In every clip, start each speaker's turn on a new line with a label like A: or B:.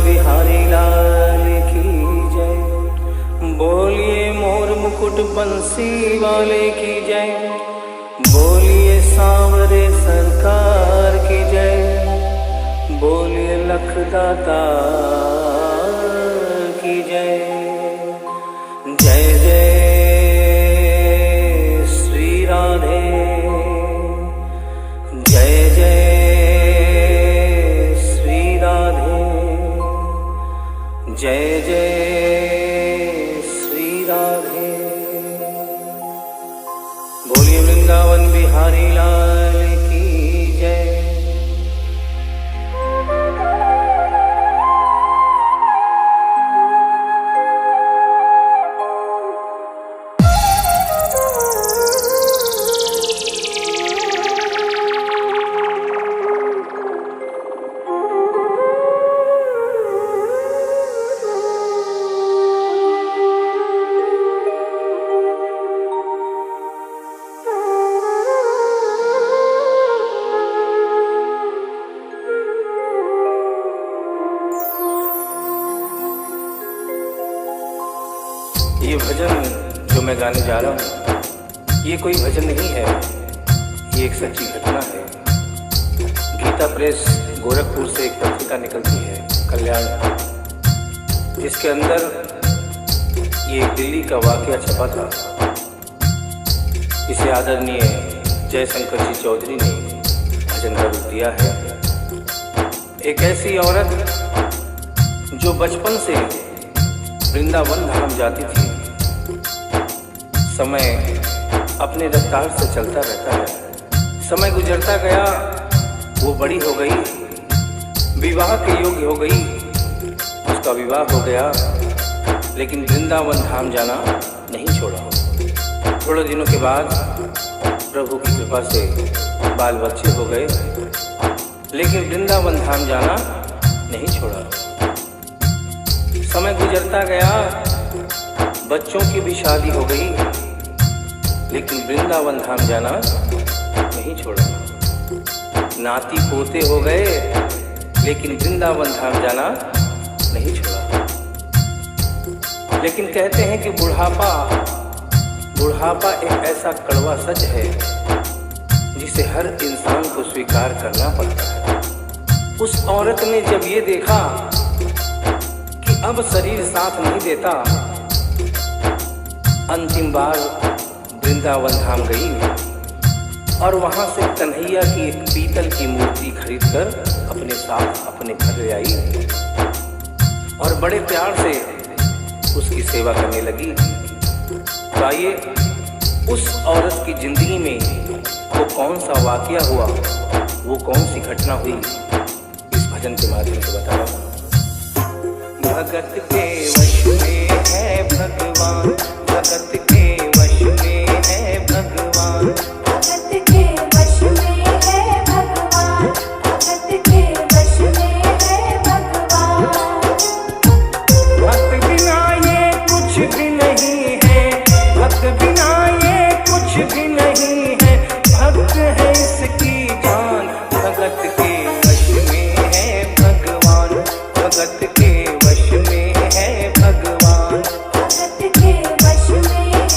A: बिहारी लाल की जय। बोलिए मोर मुकुट बंसी वाले की जय। बोलिए सांवरे सरकार की जय। बोलिए लखदाता की जय। जय जय श्री राधे। जय जय श्री राधे। जय जय श्री राधे। बोलिए वृंदावन बिहारी लाल की जय। ये भजन जो मैं गाने जा रहा हूँ, ये कोई भजन नहीं है, ये एक सच्ची घटना है। गीता प्रेस गोरखपुर से एक पत्रिका निकलती है कल्याण, जिसके अंदर ये एक दिल्ली का वाकया छपा था। इसे आदरणीय जयशंकर जी चौधरी ने भजन का रूप दिया है। एक ऐसी औरत जो बचपन से वृंदावन धाम जाती थी। समय अपने रफ्तार से चलता रहता है। समय गुजरता गया, वो बड़ी हो गई, विवाह के योग्य हो गई, उसका विवाह हो गया, लेकिन वृंदावन धाम जाना नहीं छोड़ा। थोड़े दिनों के बाद प्रभु की कृपा से बाल बच्चे हो गए, लेकिन वृंदावन धाम जाना नहीं छोड़ा। समय गुजरता गया, बच्चों की भी शादी हो गई, लेकिन वृंदावन धाम जाना नहीं छोड़ा। नाती पोते हो गए, लेकिन वृंदावन धाम जाना नहीं छोड़ा। लेकिन कहते हैं कि बुढ़ापा एक ऐसा कड़वा सच है जिसे हर इंसान को स्वीकार करना पड़ता है। उस औरत ने जब ये देखा कि अब शरीर साथ नहीं देता, अंतिम बार वृंदावन धाम गई और वहां से कन्हैया की एक पीतल की मूर्ति खरीदकर अपने साथ अपने घर ले आई और बड़े प्यार से उसकी सेवा करने लगी। तो आइए उस औरत की जिंदगी में वो कौन सा वाकया हुआ, वो कौन सी घटना हुई, इस भजन के माध्यम से बता रहा हूँ। भगत के वश में है भगवान, भगत के वश में है भगवान,
B: भगत के वश में है भगवान, भगत के वश में है भगवान।
A: भक्त बिना ये कुछ भी नहीं है, भक्त बिना ये कुछ भी नहीं है, भक्त है इसकी जान। भगत के वश में है भगवान, भगत के वश में है भगवान,
B: भगत के वश में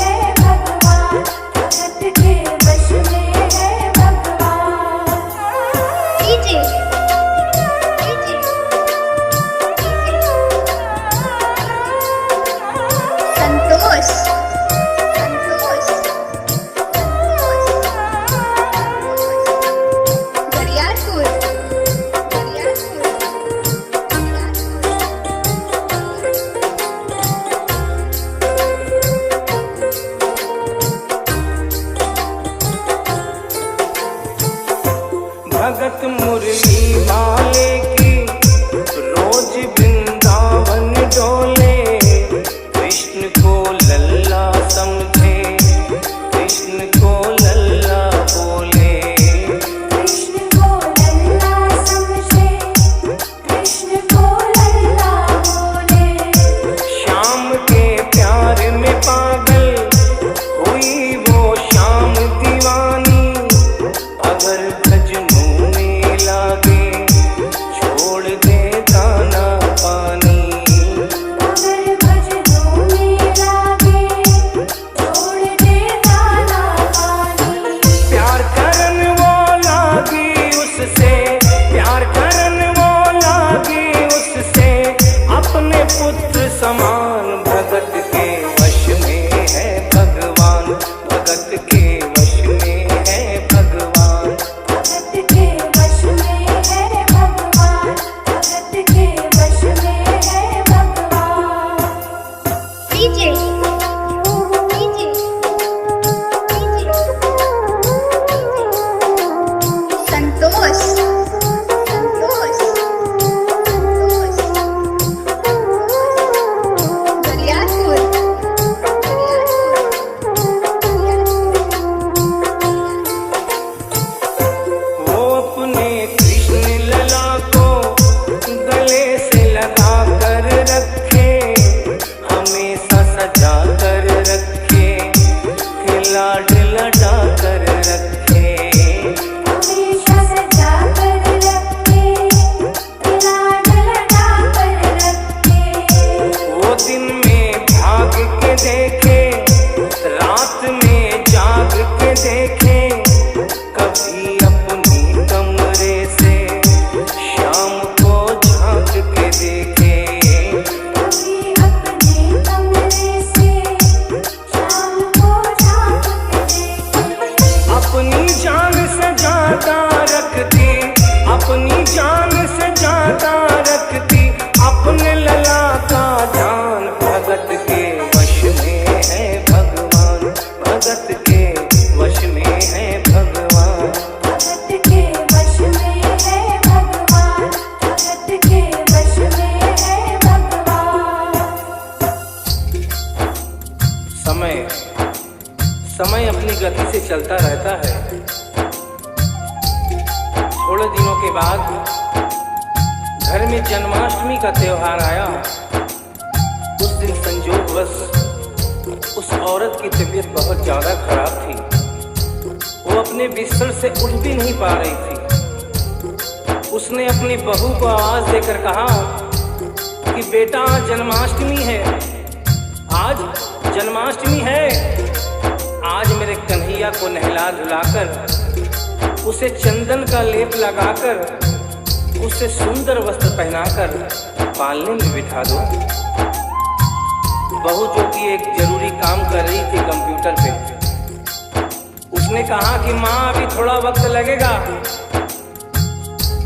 A: जन्माष्टमी का त्योहार आया। उस दिन संजोगवश उस औरत की तबीयत बहुत ज़्यादा खराब थी। वो अपने बिस्तर से उठ भी नहीं पा रही थी। उसने अपनी बहू को आवाज़ देकर कहा कि बेटा, आज जन्माष्टमी है, आज जन्माष्टमी है। आज मेरे कन्हैया को नहला धुलाकर, उसे चंदन का लेप लगाकर, उसे सुंदर वस्त्र पहनाकर पालने में बिठा दो। बहू जो कि एक जरूरी काम कर रही थी कंप्यूटर पे, उसने कहा कि माँ अभी थोड़ा वक्त लगेगा,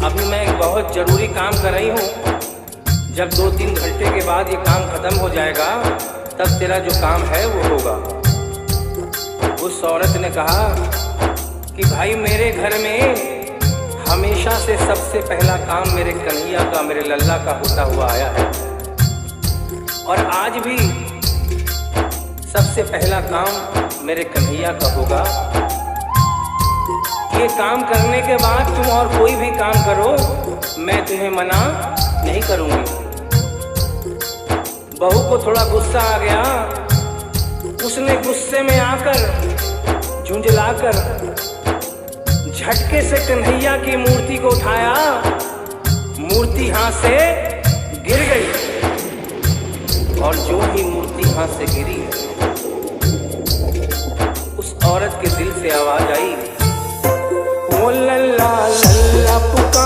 A: अभी मैं एक बहुत जरूरी काम कर रही हूँ। जब 2-3 घंटे के बाद ये काम खत्म हो जाएगा तब तेरा जो काम है वो होगा। उस औरत ने कहा कि भाई, मेरे घर में हमेशा से सबसे पहला काम मेरे कन्हैया का, मेरे लल्ला का होता हुआ आया है, और आज भी सबसे पहला काम मेरे कन्हैया का होगा। ये काम करने के बाद तुम और कोई भी काम करो, मैं तुम्हें मना नहीं करूंगी। बहू को थोड़ा गुस्सा आ गया। उसने गुस्से में आकर, झुंझलाकर झटके से कन्हैया की मूर्ति को उठाया। मूर्ति हाथ से गिर गई, और जो ही मूर्ति हाथ से गिरी, उस औरत के दिल से आवाज आई, ओ लल्ला लल्ला पुकार।